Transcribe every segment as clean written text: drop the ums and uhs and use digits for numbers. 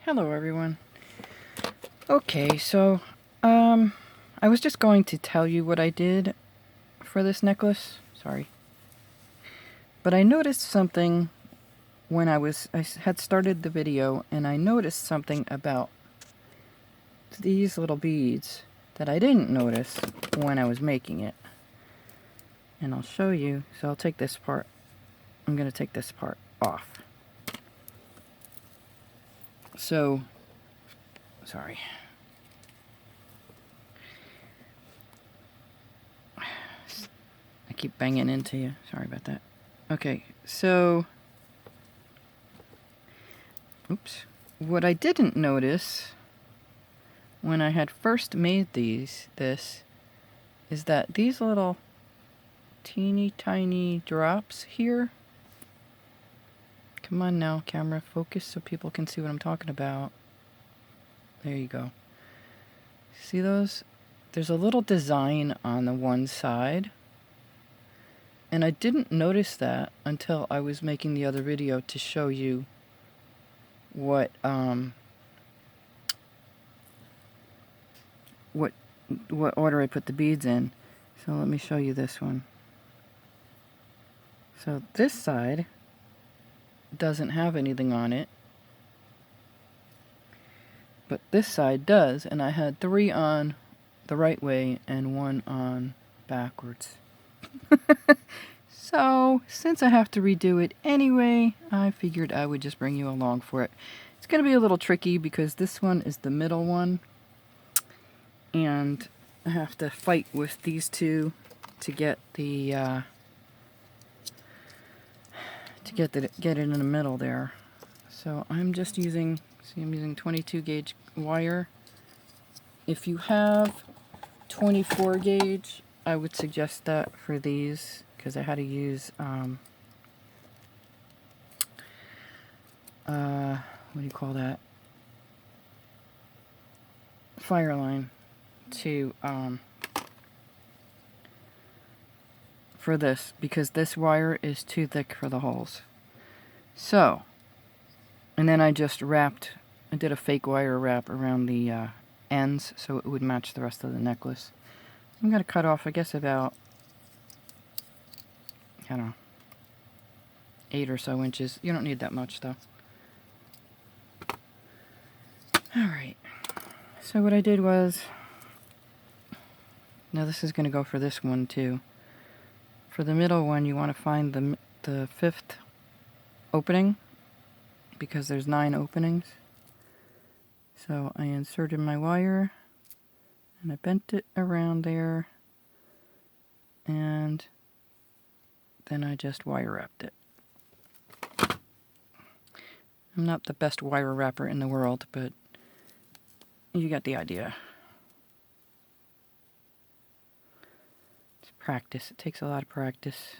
Hello everyone. Okay, so I was just going to tell you what I did for this necklace. Sorry. But I noticed something when I had started the video, and I noticed something about these little beads that I didn't notice when I was making it. And I'll show you. So I'll take this part. I'm going to take this part off. So, sorry. I keep banging into you. Sorry about that. Okay, so oops. What I didn't notice when I had first made this is that these little teeny tiny drops here. Come on now, camera, focus so people can see what I'm talking about. There you go. See those? There's a little design on the one side. And I didn't notice that until I was making the other video to show you what order I put the beads in. So let me show you this one. So this side doesn't have anything on it, but this side does, and I had 3 on the right way and 1 on backwards. So since I have to redo it anyway, I figured I would just bring you along for it. It's going to be a little tricky because this one is the middle one, and I have to fight with these two to get the get it in the middle there. So I'm just using, see, I'm using 22 gauge wire. If you have 24 gauge, I would suggest that for these, because I had to use what do you call that? Fire line to for this, because this wire is too thick for the holes. So, and then I just I did a fake wire wrap around the ends so it would match the rest of the necklace. I'm going to cut off, I guess, about, I don't know, 8 or so inches. You don't need that much, though. Alright, so what I did was, now this is going to go for this one, too. For the middle one, you want to find the 5th opening, because there's 9 openings. So I inserted my wire, and I bent it around there, and then I just wire wrapped it. I'm not the best wire wrapper in the world, but you got the idea. It's practice. It takes a lot of practice.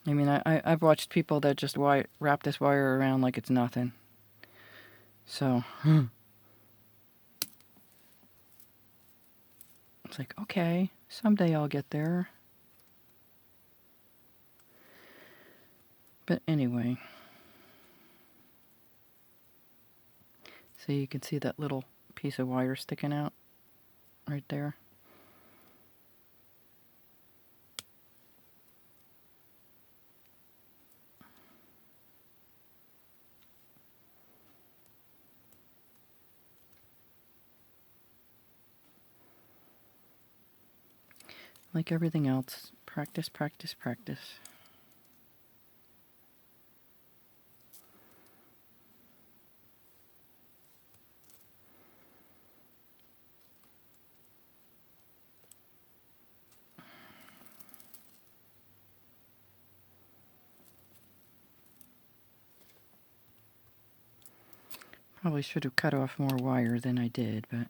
I mean, I've watched people that just wrap this wire around like it's nothing. So, it's like, okay, someday I'll get there. But anyway, so you can see that little piece of wire sticking out right there. Like everything else, practice, practice, practice. Probably should have cut off more wire than I did, but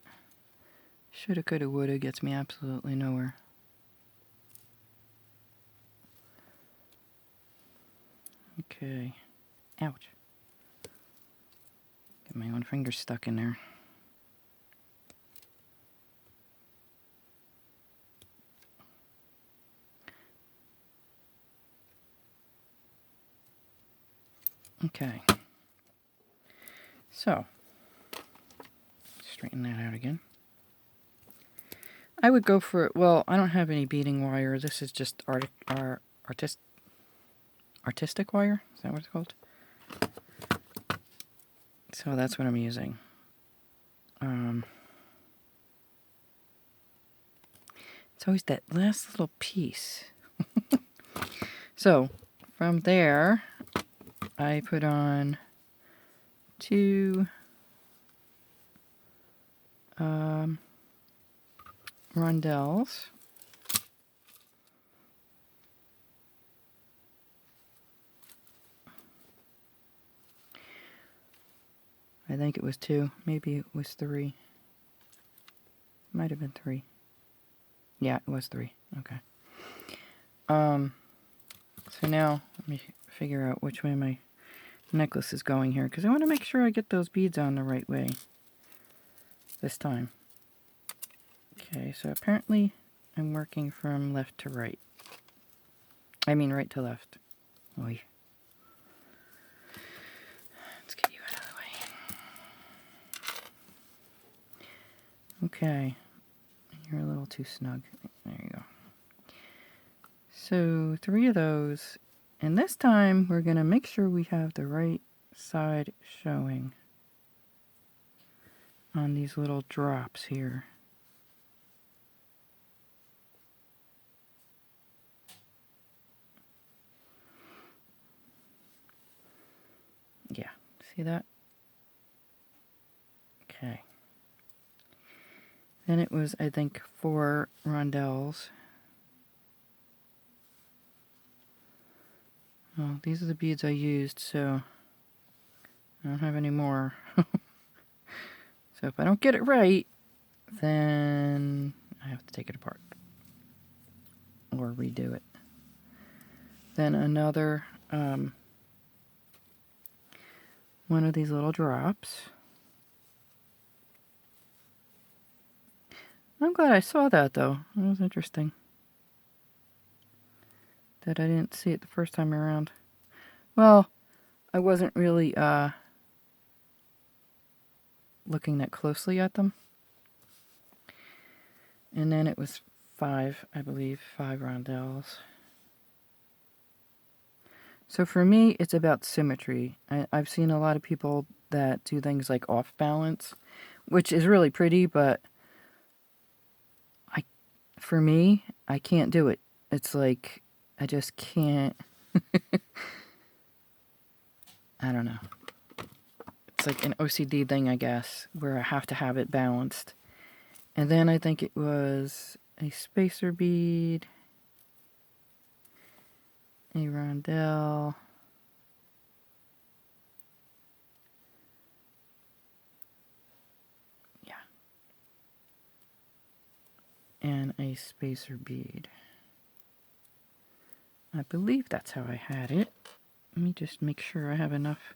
shoulda, coulda, woulda gets me absolutely nowhere. Okay. Ouch. Get my own finger stuck in there. Okay. So, straighten that out again. I would go for, well, I don't have any beading wire. This is just artistic wire. Is that what it's called? So that's what I'm using. It's always that last little piece. So from there, I put on 2 rondelles. I think it was 2. Maybe it was 3. Might have been 3. Yeah, it was 3. Okay. So now let me figure out which way my necklace is going here, because I want to make sure I get those beads on the right way this time. Okay, so apparently I'm working from left to right. I mean right to left. Oy. Let's get you out of the way. Okay. You're a little too snug. There you go. So 3 of those. And this time we're going to make sure we have the right side showing on these little drops here. Yeah, see that? Okay. Then it was, I think, 4 rondelles. Well, these are the beads I used, so I don't have any more. So if I don't get it right, then I have to take it apart or redo it. Then another one of these little drops. I'm glad I saw that, though. That was interesting. That I didn't see it the first time around. Well, I wasn't really looking that closely at them. And then it was 5, I believe, 5 rondelles. So for me, it's about symmetry. I've seen a lot of people that do things like off balance, which is really pretty, but for me, I can't do it. It's like, I just can't. I don't know. It's like an OCD thing, I guess, where I have to have it balanced. And then I think it was a spacer bead, a rondelle, yeah, and a spacer bead. I believe that's how I had it. Let me just make sure I have enough.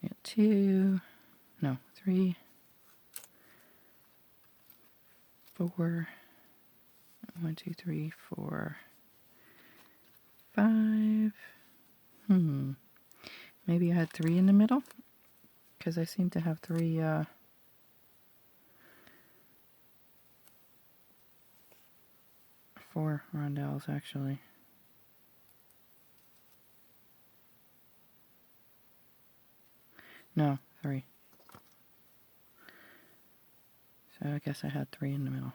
Got 2, no, 3, 4, 1, 2, 3, 4, 5. Maybe I had 3 in the middle, because I seem to have 3 4 rondelles actually. No, 3. So I guess I had 3 in the middle.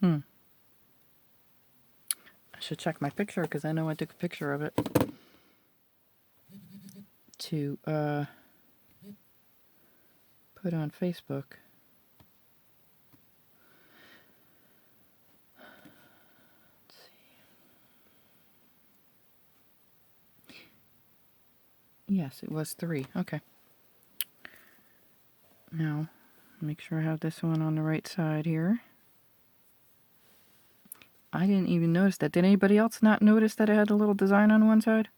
I should check my picture, because I know I took a picture of it to put on Facebook. Let's see. Yes, it was 3. Okay. Now, make sure I have this one on the right side here. I didn't even notice that. Did anybody else not notice that it had a little design on one side?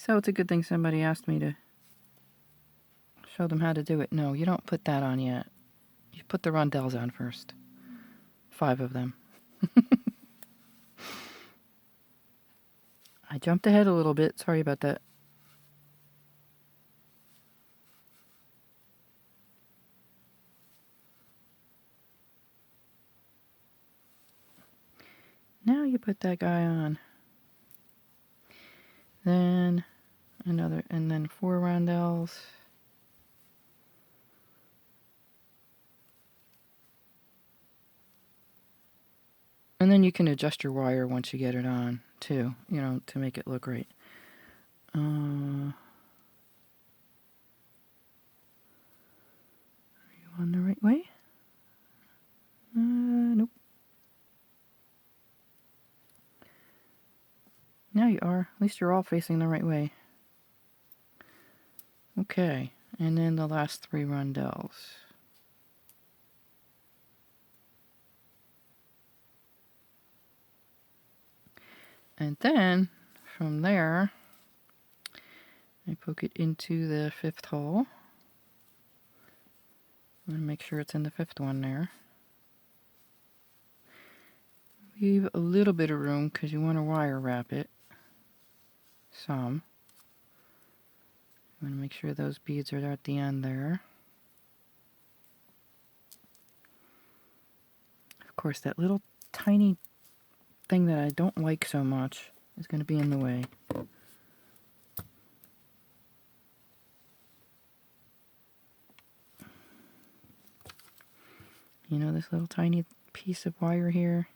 So it's a good thing somebody asked me to show them how to do it. No, you don't put that on yet. You put the rondelles on first. 5 of them. I jumped ahead a little bit. Sorry about that. Now you put that guy on. Then another, and then 4 rondelles. And then you can adjust your wire once you get it on, too, you know, to make it look right. Are you on the right way? Nope. Now you are. At least you're all facing the right way. Okay, and then the last 3 rondelles. And then, from there, I poke it into the 5th hole. I'm going to make sure it's in the 5th one there. Leave a little bit of room because you want to wire wrap it. Some. I'm going to make sure those beads are at the end there. Of course, that little tiny thing that I don't like so much is going to be in the way. You know this little tiny piece of wire here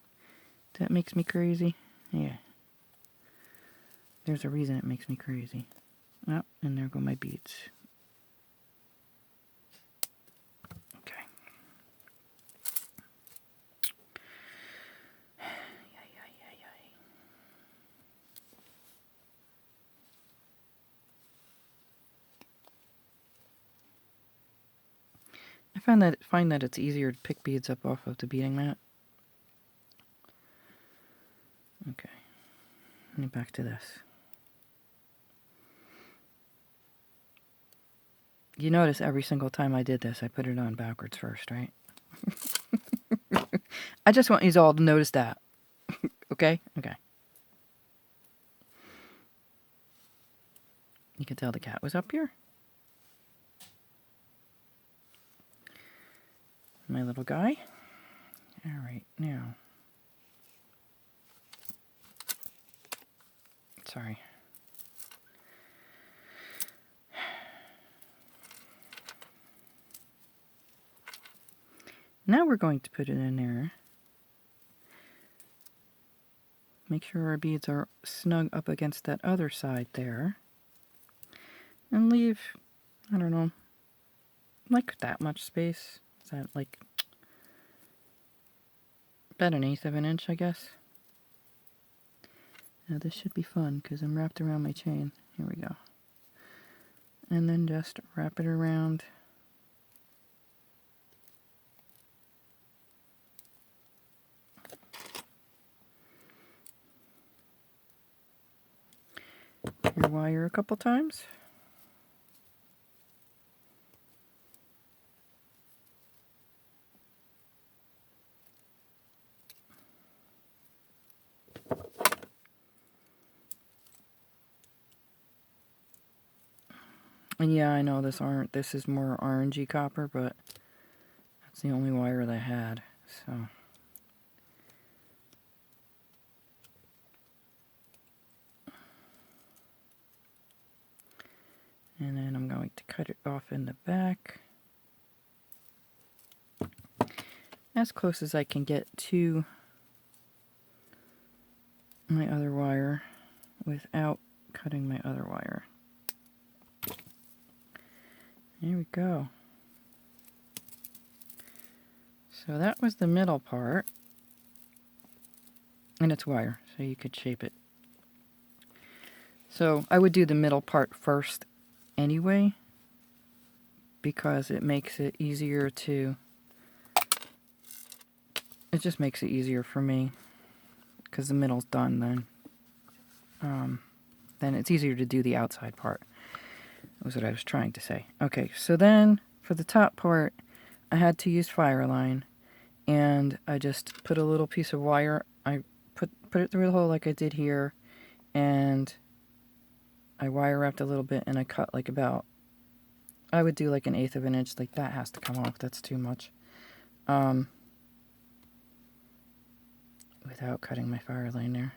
that makes me crazy? Yeah. There's a reason it makes me crazy. Oh, and there go my beads. Okay. I find that it's easier to pick beads up off of the beading mat. Okay. Let me back to this. You notice every single time I did this, I put it on backwards first, right? I just want you all to notice that. Okay? Okay. You can tell the cat was up here. My little guy. Alright, now. Sorry. Now we're going to put it in there. Make sure our beads are snug up against that other side there. And leave, I don't know, like that much space. Is that like about 1/8 of an inch, I guess? Now this should be fun because I'm wrapped around my chain. Here we go. And then just wrap it around. Your wire a couple times. And yeah, I know this is more orangey copper, but that's the only wire that I had, so. And then I'm going to cut it off in the back. As close as I can get to my other wire without cutting my other wire. There we go. So that was the middle part. And it's wire, so you could shape it. So I would do the middle part first anyway, because it makes it easier to... It just makes it easier for me, because the middle's done then. then it's easier to do the outside part. That was what I was trying to say. Okay, so then for the top part, I had to use Fireline, and I just put a little piece of wire. I put it through the hole like I did here, and I wire wrapped a little bit, and I cut like about, I would do like 1/8 of an inch. Like that has to come off. That's too much. Without cutting my Fireline there.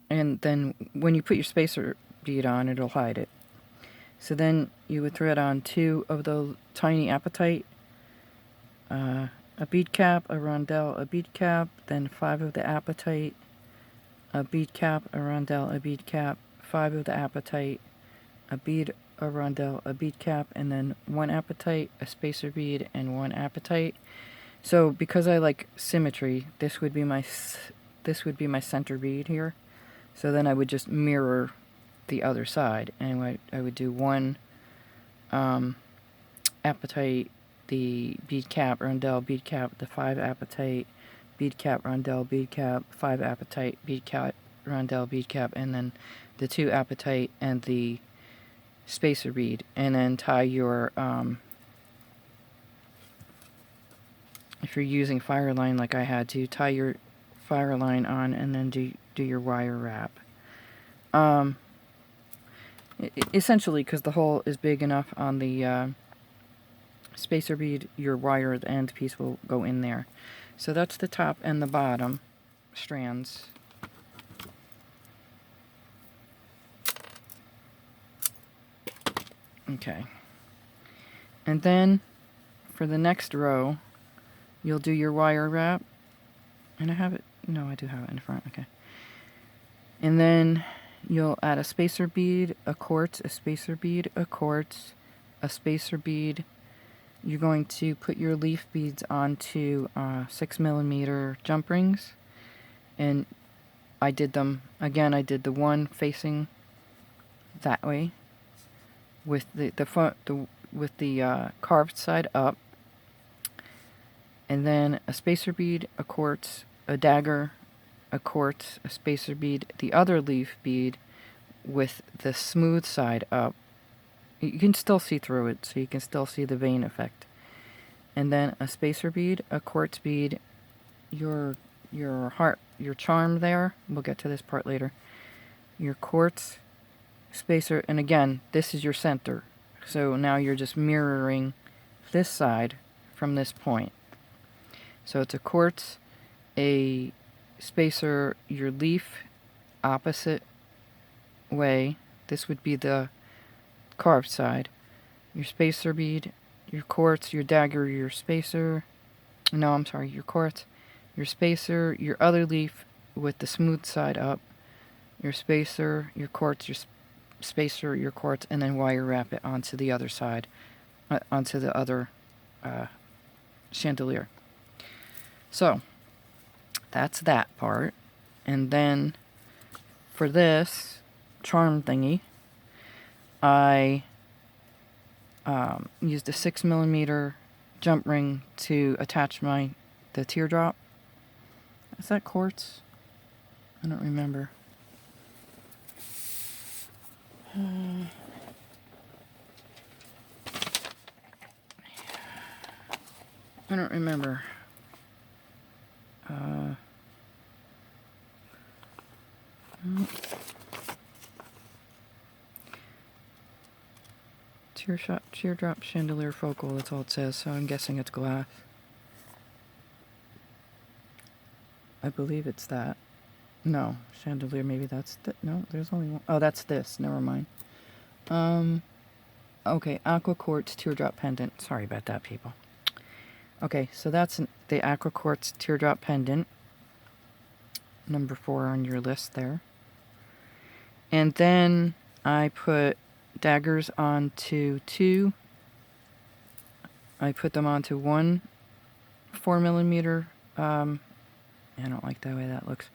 And then when you put your spacer bead on, it'll hide it. So then you would thread on 2 of the tiny apatite, a bead cap, a rondelle, a bead cap, then 5 of the apatite, a bead cap, a rondelle, a bead cap, 5 of the apatite, a bead, a rondelle, a bead cap, and then 1 apatite, a spacer bead, and 1 apatite. So because I like symmetry, this would be my center bead here. So then I would just mirror the other side, and I would do 1 apatite, the bead cap, rondelle, bead cap, the 5 apatite, bead cap, rondelle, bead cap, 5 apatite, bead cap, rondelle, bead cap, and then the 2 apatite and the spacer bead, and then tie your, if you're using Fireline like I had to, tie your Fireline on and then do your wire wrap. Essentially, because the hole is big enough on the spacer bead, your wire end piece will go in there. So that's the top and the bottom strands. Okay. And then for the next row, you'll do your wire wrap. And I have it, no, I do have it in front, okay. And then you'll add a spacer bead, a quartz, a spacer bead, a quartz, a spacer bead. You're going to put your leaf beads onto 6mm jump rings. And I did them, again, I did the one facing that way with with the carved side up. And then a spacer bead, a quartz, a dagger, a quartz, a spacer bead, the other leaf bead with the smooth side up. You can still see through it, so you can still see the vein effect. And then a spacer bead, a quartz bead, your heart, your charm there. We'll get to this part later. Your quartz, spacer, and again, this is your center. So now you're just mirroring this side from this point. So it's a quartz, a spacer, your leaf, opposite way. This would be the carved side. Your spacer bead, your quartz, your dagger, your spacer. No, I'm sorry, your quartz, your spacer, your other leaf with the smooth side up, your spacer, your quartz, your spacer, your quartz, and then wire wrap it onto the other side, onto the other chandelier. So that's that part. And then for this charm thingy, I used a 6mm jump ring to attach the teardrop. Is that quartz? I don't remember. I don't remember. Teardrop chandelier focal, that's all it says, so I'm guessing it's glass. I believe it's that. No, chandelier, maybe that's no, there's only one. Oh, that's this, never mind. Okay, aqua quartz teardrop pendant. Sorry about that, people. Okay, so that's the aqua quartz teardrop pendant. Number 4 on your list there. And then I put daggers onto 2. I put them onto 1 4mm, I don't like the way that looks,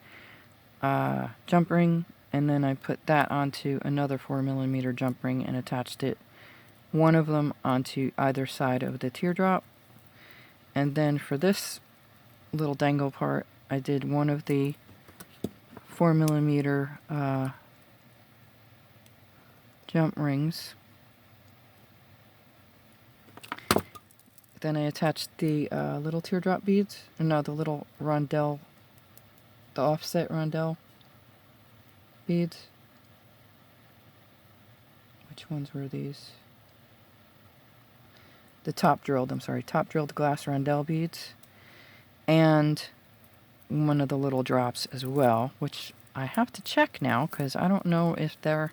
jump ring, and then I put that onto another 4mm jump ring and attached it, one of them onto either side of the teardrop. And then for this little dangle part, I did one of the 4mm jump rings. Then I attached the little teardrop beads. No, the little rondelle, the offset rondelle beads. Which ones were these? The top drilled glass rondelle beads. And one of the little drops as well, which I have to check now because I don't know if they're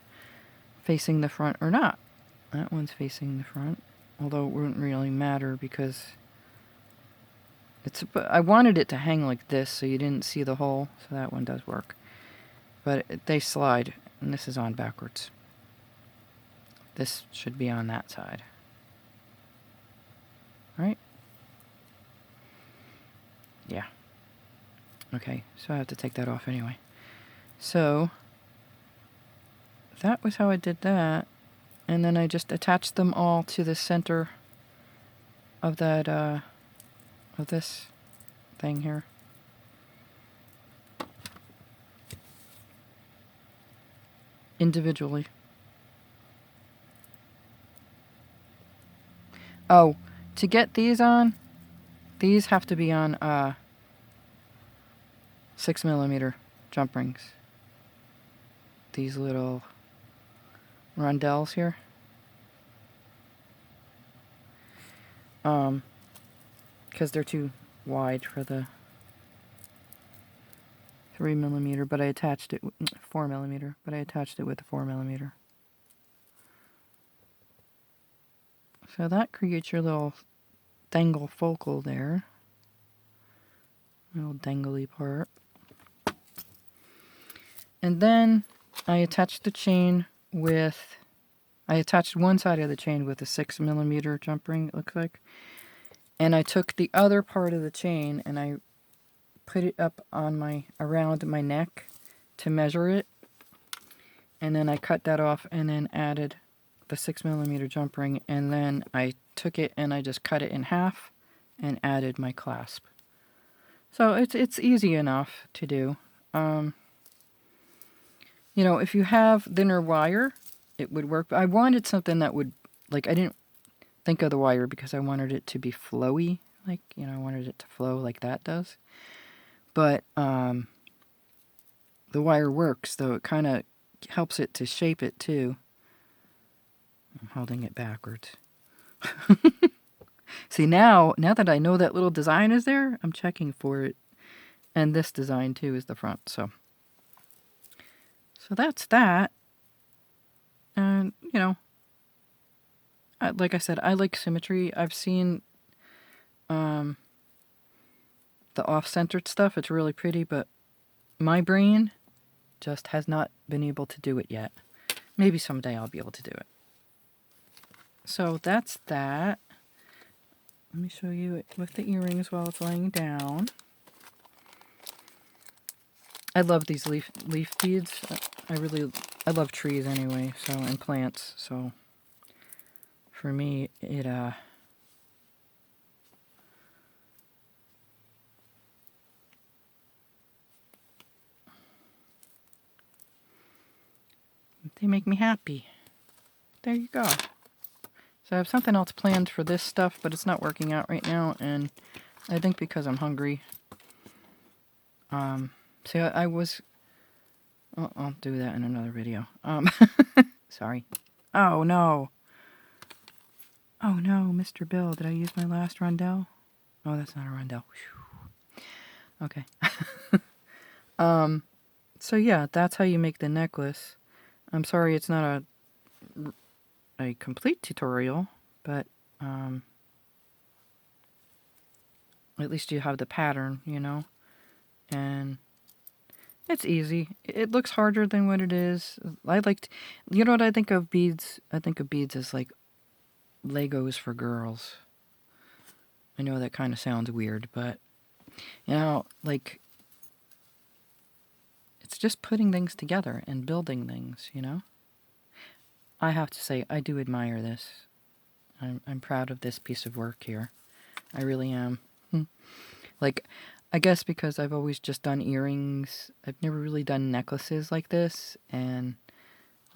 facing the front or not. That one's facing the front, although it wouldn't really matter because I wanted it to hang like this so you didn't see the hole, so that one does work. But they slide, and this is on backwards. This should be on that side. Right? Yeah. Okay, so I have to take that off anyway. So, that was how I did that. And then I just attached them all to the center of that, of this thing here. Individually. Oh, to get these on, these have to be on 6mm jump rings. These little rondelles here. Because they're too wide for the 3mm, but I attached it 4mm, but I attached it with the 4mm. So that creates your little dangle focal there. Little dangly part. And then I attached the chain with, I attached one side of the chain with a 6mm jump ring, it looks like. And I took the other part of the chain and I put it up on around my neck to measure it. And then I cut that off and then added the 6mm jump ring. And then I took it and I just cut it in half and added my clasp. So it's easy enough to do. You know, if you have thinner wire, it would work. I wanted something that would, like, I didn't think of the wire because I wanted it to be flowy. Like, you know, I wanted it to flow like that does. But the wire works, though it kind of helps it to shape it, too. I'm holding it backwards. See, now that I know that little design is there, I'm checking for it. And this design, too, is the front, so that's that. And, you know, like I said, I like symmetry. I've seen the off-centered stuff. It's really pretty, but my brain just has not been able to do it yet. Maybe someday I'll be able to do it. So that's that. Let me show you it with the earrings while it's laying down. I love these leaf beads. I love trees anyway, so, and plants, so for me it they make me happy. There you go. So I have something else planned for this stuff, but it's not working out right now, and I think because I'm hungry. See, I was... I'll do that in another video. Sorry. Oh, no. Oh, no, Mr. Bill. Did I use my last rondelle? Oh, that's not a rondelle. Whew. Okay. So, yeah, that's how you make the necklace. I'm sorry it's not a complete tutorial, but at least you have the pattern, you know, and it's easy. It looks harder than what it is. You know what I think of beads? I think of beads as like Legos for girls. I know that kind of sounds weird, but, you know, like, it's just putting things together and building things, you know? I have to say, I do admire this. I'm proud of this piece of work here. I really am. Like, I guess because I've always just done earrings. I've never really done necklaces like this, and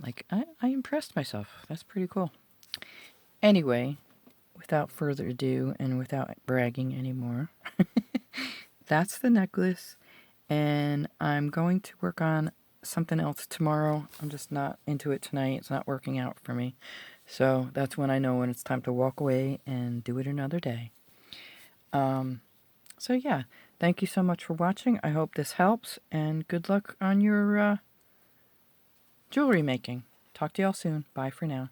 like I impressed myself. That's pretty cool. Anyway, without further ado and without bragging anymore, that's the necklace, and I'm going to work on something else tomorrow. I'm just not into it tonight. It's not working out for me. So that's when I know when it's time to walk away and do it another day. So yeah, thank you so much for watching. I hope this helps, and good luck on your jewelry making. Talk to y'all soon. Bye for now.